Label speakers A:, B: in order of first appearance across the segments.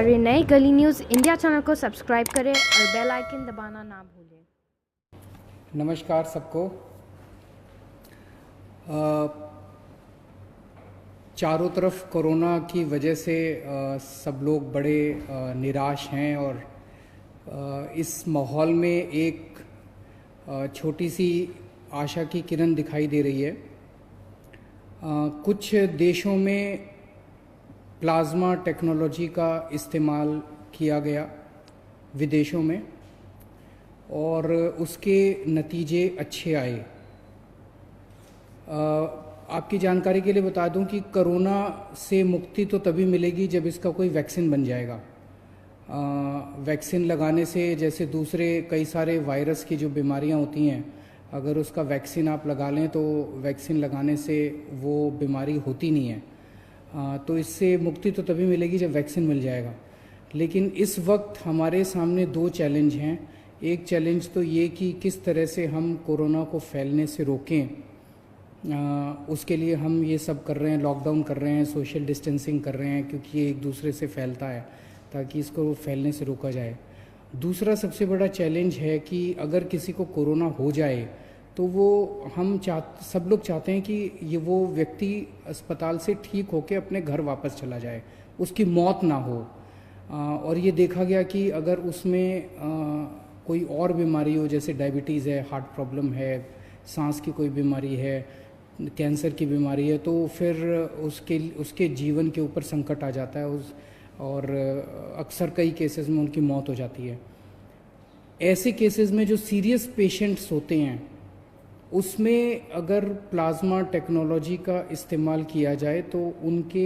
A: हमारे नए गली न्यूज़ इंडिया चैनल को सब्सक्राइब करें और बेल आइकन दबाना ना भूलें।
B: नमस्कार सबको। चारों तरफ कोरोना की वजह से सब लोग बड़े निराश हैं और इस माहौल में एक छोटी सी आशा की किरण दिखाई दे रही है। कुछ देशों में प्लाज्मा टेक्नोलॉजी का इस्तेमाल किया गया विदेशों में और उसके नतीजे अच्छे आए। आपकी जानकारी के लिए बता दूं कि कोरोना से मुक्ति तो तभी मिलेगी जब इसका कोई वैक्सीन बन जाएगा। वैक्सीन लगाने से जैसे दूसरे कई सारे वायरस की जो बीमारियां होती हैं, अगर उसका वैक्सीन आप लगा लें तो वैक्सीन लगाने से वो बीमारी होती नहीं है। तो इससे मुक्ति तो तभी मिलेगी जब वैक्सीन मिल जाएगा। लेकिन इस वक्त हमारे सामने दो चैलेंज हैं। एक चैलेंज तो ये कि किस तरह से हम कोरोना को फैलने से रोकें। उसके लिए हम ये सब कर रहे हैं, लॉकडाउन कर रहे हैं, सोशल डिस्टेंसिंग कर रहे हैं, क्योंकि ये एक दूसरे से फैलता है, ताकि इसको फैलने से रोका जाए। दूसरा सबसे बड़ा चैलेंज है कि अगर किसी को कोरोना हो जाए तो वो सब लोग चाहते हैं कि ये वो व्यक्ति अस्पताल से ठीक होकर अपने घर वापस चला जाए, उसकी मौत ना हो। और ये देखा गया कि अगर उसमें कोई और बीमारी हो, जैसे डायबिटीज़ है, हार्ट प्रॉब्लम है, सांस की कोई बीमारी है, कैंसर की बीमारी है, तो फिर उसके जीवन के ऊपर संकट आ जाता है और अक्सर कई केसेस में उनकी मौत हो जाती है। ऐसे केसेस में जो सीरियस पेशेंट्स होते हैं उसमें अगर प्लाज्मा टेक्नोलॉजी का इस्तेमाल किया जाए तो उनके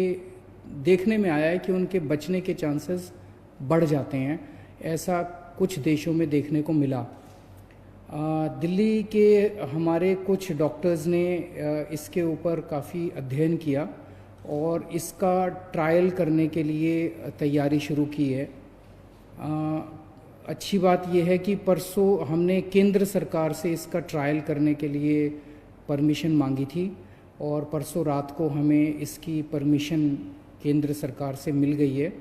B: देखने में आया है कि उनके बचने के चांसेस बढ़ जाते हैं। ऐसा कुछ देशों में देखने को मिला। दिल्ली के हमारे कुछ डॉक्टर्स ने इसके ऊपर काफ़ी अध्ययन किया और इसका ट्रायल करने के लिए तैयारी शुरू की है। अच्छी बात यह है कि परसों हमने केंद्र सरकार से इसका ट्रायल करने के लिए परमिशन मांगी थी और परसों रात को हमें इसकी परमिशन केंद्र सरकार से मिल गई है।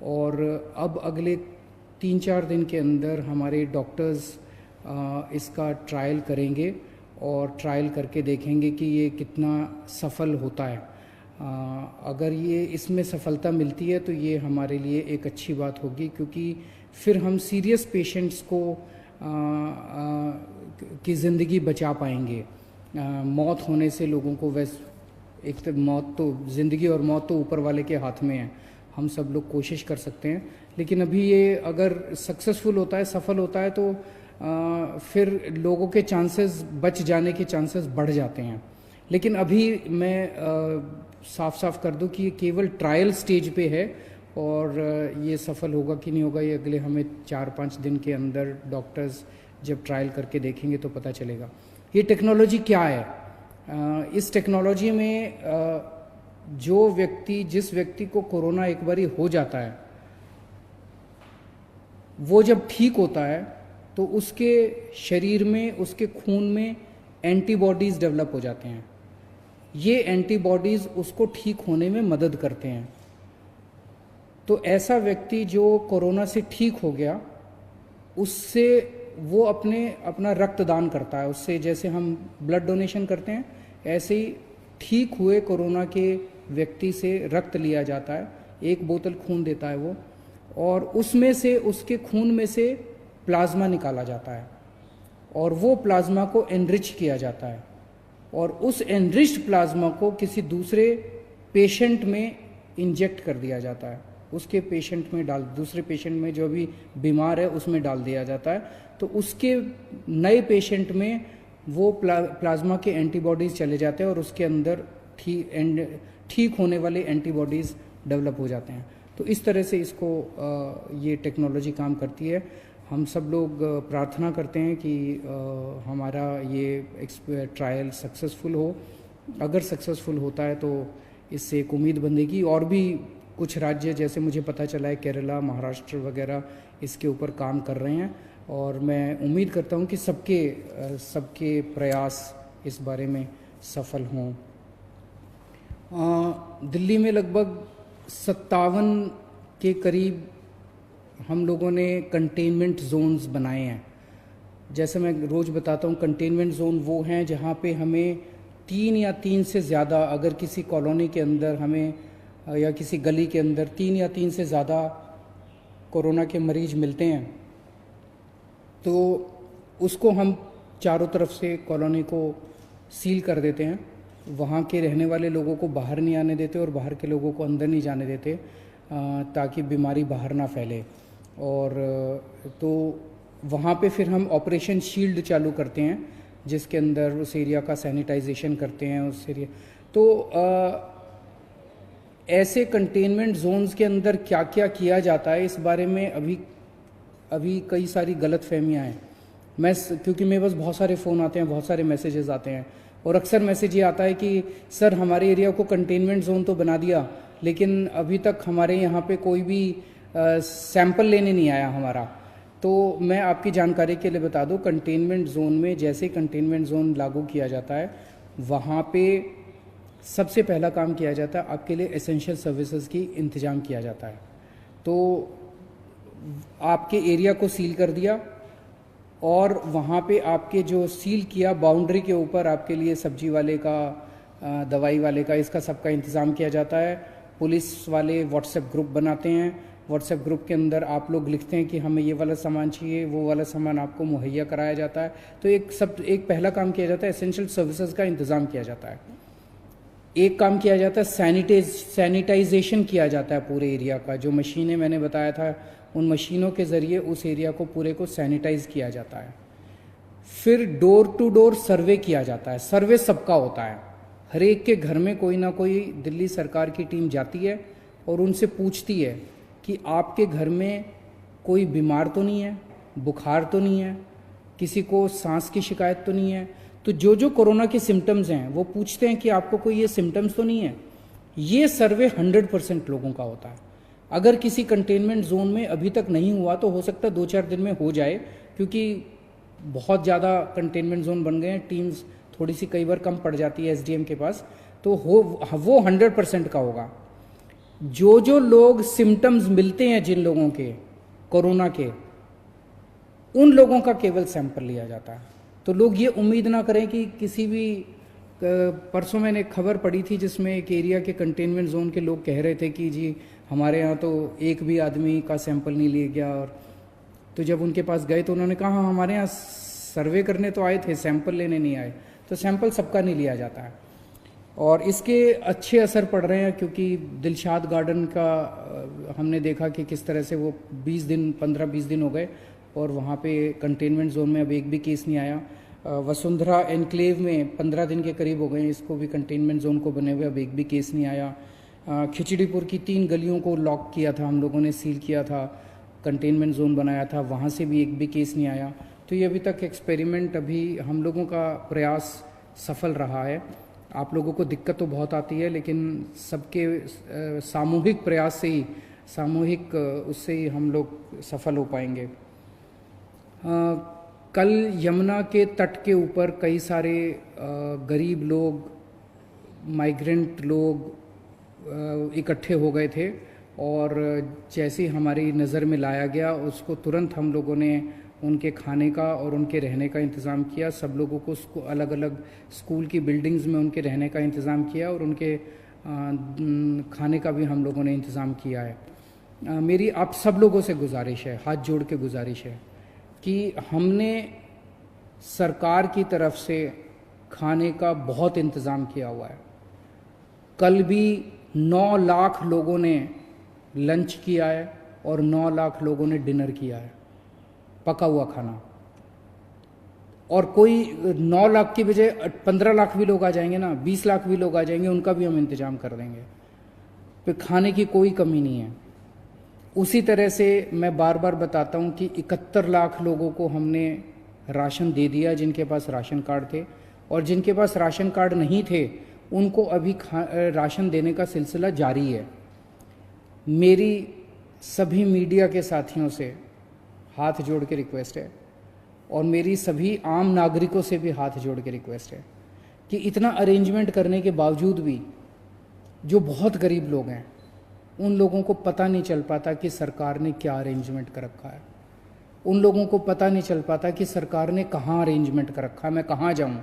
B: और अब अगले 3-4 दिन के अंदर हमारे डॉक्टर्स इसका ट्रायल करेंगे और ट्रायल करके देखेंगे कि ये कितना सफल होता है। अगर ये इसमें सफलता मिलती है तो ये हमारे लिए एक अच्छी बात होगी, क्योंकि फिर हम सीरियस पेशेंट्स को की ज़िंदगी बचा पाएंगे। मौत होने से लोगों को एक तो मौत तो ज़िंदगी और मौत तो ऊपर वाले के हाथ में है। हम सब लोग कोशिश कर सकते हैं, लेकिन अभी ये अगर सक्सेसफुल होता है, सफल होता है, तो फिर लोगों के चांसेस बच जाने के चांसेस बढ़ जाते हैं। लेकिन अभी मैं साफ साफ कर दूं कि ये केवल ट्रायल स्टेज पे है और ये सफल होगा कि नहीं होगा ये अगले हमें 4-5 दिन के अंदर डॉक्टर्स जब ट्रायल करके देखेंगे तो पता चलेगा। ये टेक्नोलॉजी क्या है? इस टेक्नोलॉजी में जिस व्यक्ति को कोरोना एक बारी हो जाता है, वो जब ठीक होता है तो उसके शरीर में, उसके खून में एंटीबॉडीज़ डेवलप हो जाते हैं। ये एंटीबॉडीज़ उसको ठीक होने में मदद करते हैं। तो ऐसा व्यक्ति जो कोरोना से ठीक हो गया, उससे वो अपना रक्तदान करता है। उससे जैसे हम ब्लड डोनेशन करते हैं, ऐसे ही ठीक हुए कोरोना के व्यक्ति से रक्त लिया जाता है। 1 बोतल खून देता है वो, और उसमें से, उसके खून में से प्लाज्मा निकाला जाता है और वो प्लाज्मा को एनरिच किया जाता है और उस एनरिच्ड प्लाज्मा को किसी दूसरे पेशेंट में इंजेक्ट कर दिया जाता है। उसके पेशेंट में दूसरे पेशेंट में जो भी बीमार है उसमें डाल दिया जाता है। तो उसके नए पेशेंट में वो प्लाज्मा के एंटीबॉडीज़ चले जाते हैं और उसके अंदर ठीक होने वाले एंटीबॉडीज़ डेवलप हो जाते हैं। तो इस तरह से ये टेक्नोलॉजी काम करती है। हम सब लोग प्रार्थना करते हैं कि हमारा ये ट्रायल सक्सेसफुल हो। अगर सक्सेसफुल होता है तो इससे एक उम्मीद बंधेगी। और भी कुछ राज्य, जैसे मुझे पता चला है केरला, महाराष्ट्र वगैरह इसके ऊपर काम कर रहे हैं और मैं उम्मीद करता हूं कि सबके प्रयास इस बारे में सफल हों। दिल्ली में लगभग 57 के करीब हम लोगों ने कंटेनमेंट जोन्स बनाए हैं। जैसे मैं रोज़ बताता हूँ, कंटेनमेंट जोन वो हैं जहाँ पे हमें 3 या 3 से ज़्यादा, अगर किसी कॉलोनी के अंदर हमें या किसी गली के अंदर 3 या 3 से ज़्यादा कोरोना के मरीज़ मिलते हैं तो उसको हम चारों तरफ से कॉलोनी को सील कर देते हैं। वहाँ के रहने वाले लोगों को बाहर नहीं आने देते और बाहर के लोगों को अंदर नहीं जाने देते ताकि बीमारी बाहर ना फैले। और तो वहाँ पे फिर हम ऑपरेशन शील्ड चालू करते हैं जिसके अंदर उस एरिया का सैनिटाइजेशन करते हैं उस एरिया। तो ऐसे कंटेनमेंट जोन्स के अंदर क्या क्या किया जाता है इस बारे में अभी कई सारी गलत फहमियाँ हैं। क्योंकि मेरे पास बहुत सारे फ़ोन आते हैं, बहुत सारे मैसेजेस आते हैं और अक्सर मैसेज ये आता है कि सर हमारे एरिया को कंटेनमेंट जोन तो बना दिया लेकिन अभी तक हमारे यहाँ पे कोई भी सैंपल लेने नहीं आया हमारा। तो मैं आपकी जानकारी के लिए बता दूं, कंटेनमेंट जोन में जैसे कंटेनमेंट जोन लागू किया जाता है वहाँ पे सबसे पहला काम किया जाता है आपके लिए एसेंशियल सर्विसेज की इंतज़ाम किया जाता है। तो आपके एरिया को सील कर दिया और वहाँ पे आपके जो सील किया बाउंड्री के ऊपर आपके लिए सब्जी वाले का, दवाई वाले का, इसका सबका इंतज़ाम किया जाता है। पुलिस वाले व्हाट्सएप ग्रुप बनाते हैं, व्हाट्सएप ग्रुप के अंदर आप लोग लिखते हैं कि हमें ये वाला सामान चाहिए, वो वाला सामान आपको मुहैया कराया जाता है। तो एक पहला काम किया जाता है एसेंशियल सर्विसेज का इंतज़ाम किया जाता है। एक काम किया जाता है सैनिटाइजेशन किया जाता है पूरे एरिया का। जो मशीनें मैंने बताया था उन मशीनों के ज़रिए उस एरिया को पूरे को सैनिटाइज किया जाता है। फिर डोर टू डोर सर्वे किया जाता है। सर्वे सबका होता है, हर एक के घर में कोई ना कोई दिल्ली सरकार की टीम जाती है और उनसे पूछती है कि आपके घर में कोई बीमार तो नहीं है, बुखार तो नहीं है, किसी को सांस की शिकायत तो नहीं है। तो जो कोरोना के सिम्टम्स हैं वो पूछते हैं कि आपको कोई ये सिम्टम्स तो नहीं है। ये सर्वे 100% लोगों का होता है। अगर किसी कंटेनमेंट जोन में अभी तक नहीं हुआ तो हो सकता है 2-4 दिन में हो जाए, क्योंकि बहुत ज़्यादा कंटेनमेंट जोन बन गए हैं, टीम्स थोड़ी सी कई बार कम पड़ जाती है एसडीएम के पास, तो वो 100% का होगा। जो लोग सिम्टम्स मिलते हैं जिन लोगों के कोरोना के, उन लोगों का केवल सैंपल लिया जाता है। तो लोग ये उम्मीद ना करें कि किसी भी, परसों मैंने एक खबर पढ़ी थी जिसमें एक एरिया के कंटेनमेंट जोन के लोग कह रहे थे कि जी हमारे यहाँ तो एक भी आदमी का सैंपल नहीं लिया गया। और तो जब उनके पास गए तो उन्होंने कहा हाँ हमारे यहाँ सर्वे करने तो आए थे, सैंपल लेने नहीं आए। तो सैंपल सबका नहीं लिया जाता है और इसके अच्छे असर पड़ रहे हैं, क्योंकि दिलशाद गार्डन का हमने देखा कि किस तरह से वो 15-20 दिन हो गए और वहाँ पे कंटेनमेंट जोन में अब एक भी केस नहीं आया। वसुंधरा एनक्लेव में 15 दिन के करीब हो गए, इसको भी कंटेनमेंट जोन को बने हुए अब एक भी केस नहीं आया। खिचड़ीपुर की 3 गलियों को लॉक किया था हम लोगों ने, सील किया था, कंटेनमेंट जोन बनाया था, वहाँ से भी एक भी केस नहीं आया। तो ये अभी तक एक्सपेरिमेंट, अभी हम लोगों का प्रयास सफल रहा है। आप लोगों को दिक्कत तो बहुत आती है लेकिन सबके सामूहिक प्रयास से ही, सामूहिक उससे ही हम लोग सफल हो पाएंगे। कल यमुना के तट के ऊपर कई सारे गरीब लोग, माइग्रेंट लोग इकट्ठे हो गए थे और जैसे हमारी नज़र में लाया गया उसको तुरंत हम लोगों ने उनके खाने का और उनके रहने का इंतज़ाम किया। सब लोगों को अलग अलग स्कूल की बिल्डिंग्स में उनके रहने का इंतज़ाम किया और उनके खाने का भी हम लोगों ने इंतज़ाम किया है। मेरी आप सब लोगों से गुजारिश है, हाथ जोड़ के गुजारिश है कि हमने सरकार की तरफ से खाने का बहुत इंतज़ाम किया हुआ है। कल भी 9 लाख लोगों ने लंच किया है और 9 लाख लोगों ने डिनर किया है, पका हुआ खाना। और कोई 9 लाख की बजाय 15 लाख भी लोग आ जाएंगे ना, 20 लाख भी लोग आ जाएंगे, उनका भी हम इंतज़ाम कर देंगे। फिर खाने की कोई कमी नहीं है। उसी तरह से मैं बार बार बताता हूँ कि 71 लाख लोगों को हमने राशन दे दिया जिनके पास राशन कार्ड थे, और जिनके पास राशन कार्ड नहीं थे उनको अभी राशन देने का सिलसिला जारी है। मेरी सभी मीडिया के साथियों से हाथ जोड़ के रिक्वेस्ट है और मेरी सभी आम नागरिकों से भी हाथ जोड़ के रिक्वेस्ट है कि इतना अरेंजमेंट करने के बावजूद भी जो बहुत गरीब लोग हैं उन लोगों को पता नहीं चल पाता कि सरकार ने क्या अरेंजमेंट कर रखा है, उन लोगों को पता नहीं चल पाता कि सरकार ने कहाँ अरेंजमेंट कर रखा है, मैं कहाँ जाऊँ,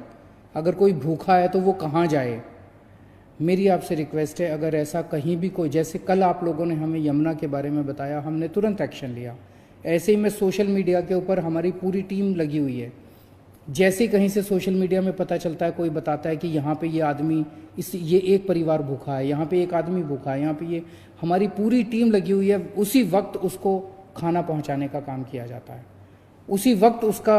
B: अगर कोई भूखा है तो वो कहाँ जाए। मेरी आपसे रिक्वेस्ट है, अगर ऐसा कहीं भी कोई, जैसे कल आप लोगों ने हमें यमुना के बारे में बताया, हमने तुरंत एक्शन लिया, ऐसे ही मैं सोशल मीडिया के ऊपर हमारी पूरी टीम लगी हुई है। जैसे कहीं से सोशल मीडिया में पता चलता है, कोई बताता है कि यहाँ पे ये आदमी, ये एक परिवार भूखा है, यहाँ पे एक आदमी भूखा है, यहाँ पे ये, हमारी पूरी टीम लगी हुई है, उसी वक्त उसको खाना पहुँचाने का काम किया जाता है, उसी वक्त उसका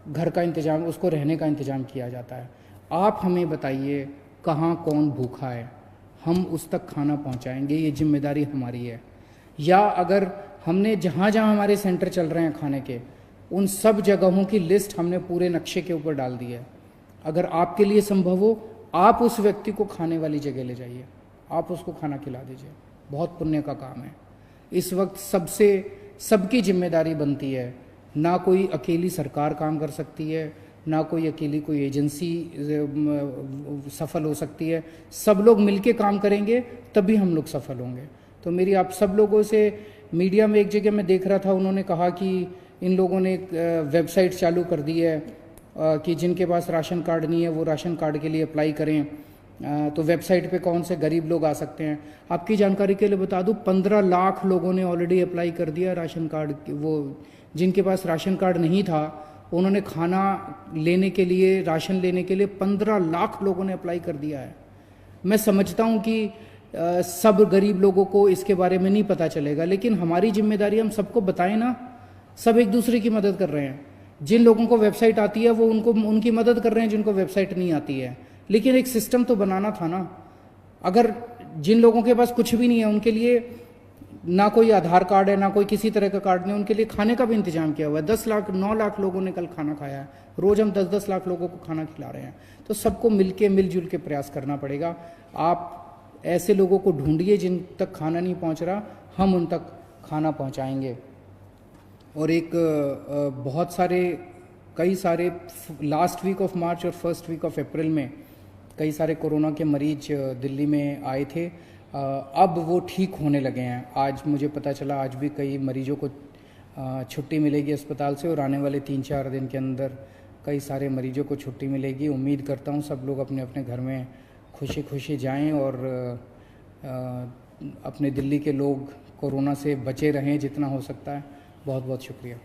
B: घर का इंतज़ाम, उसको रहने का इंतज़ाम किया जाता है। आप हमें बताइए कहाँ कौन भूखा है, हम उस तक खाना पहुँचाएंगे, ये जिम्मेदारी हमारी है। या अगर हमने जहाँ जहाँ हमारे सेंटर चल रहे हैं खाने के, उन सब जगहों की लिस्ट हमने पूरे नक्शे के ऊपर डाल दी है। अगर आपके लिए संभव हो, आप उस व्यक्ति को खाने वाली जगह ले जाइए, आप उसको खाना खिला दीजिए, बहुत पुण्य का काम है। इस वक्त सबकी जिम्मेदारी बनती है, ना कोई अकेली सरकार काम कर सकती है, ना कोई अकेली कोई एजेंसी सफल हो सकती है, सब लोग मिलके काम करेंगे तभी हम लोग सफल होंगे। तो मेरी आप सब लोगों से, मीडिया में एक जगह मैं देख रहा था, उन्होंने कहा कि इन लोगों ने एक वेबसाइट चालू कर दी है कि जिनके पास राशन कार्ड नहीं है वो राशन कार्ड के लिए अप्लाई करें। तो वेबसाइट पे कौन से गरीब लोग आ सकते हैं, आपकी जानकारी के लिए बता दूं, 15 लाख लोगों ने ऑलरेडी अप्लाई कर दिया राशन कार्ड। वो जिनके पास राशन कार्ड नहीं था, उन्होंने खाना लेने के लिए, राशन लेने के लिए 15 लाख लोगों ने अप्लाई कर दिया है। मैं समझता हूं कि सब गरीब लोगों को इसके बारे में नहीं पता चलेगा, लेकिन हमारी जिम्मेदारी, हम सबको बताएं ना। सब एक दूसरे की मदद कर रहे हैं, जिन लोगों को वेबसाइट आती है वो उनकी मदद कर रहे हैं जिनको वेबसाइट नहीं आती है, लेकिन एक सिस्टम तो बनाना था ना। अगर जिन लोगों के पास कुछ भी नहीं है, उनके लिए ना कोई आधार कार्ड है, ना कोई किसी तरह का कार्ड नहीं, उनके लिए खाने का भी इंतजाम किया हुआ है। 9 लाख लोगों ने कल खाना खाया है, रोज हम 10 लाख लोगों को खाना खिला रहे हैं। तो सबको मिलजुल के प्रयास करना पड़ेगा। आप ऐसे लोगों को ढूंढिए जिन तक खाना नहीं पहुंच रहा, हम उन तक खाना पहुंचाएंगे। और एक कई सारे लास्ट वीक ऑफ मार्च और फर्स्ट वीक ऑफ अप्रैल में कई सारे कोरोना के मरीज दिल्ली में आए थे। अब वो ठीक होने लगे हैं। आज मुझे पता चला, आज भी कई मरीजों को छुट्टी मिलेगी अस्पताल से, और आने वाले 3-4 दिन के अंदर कई सारे मरीजों को छुट्टी मिलेगी। उम्मीद करता हूँ सब लोग अपने अपने घर में खुशी खुशी जाएं और अपने दिल्ली के लोग कोरोना से बचे रहें जितना हो सकता है। बहुत बहुत शुक्रिया।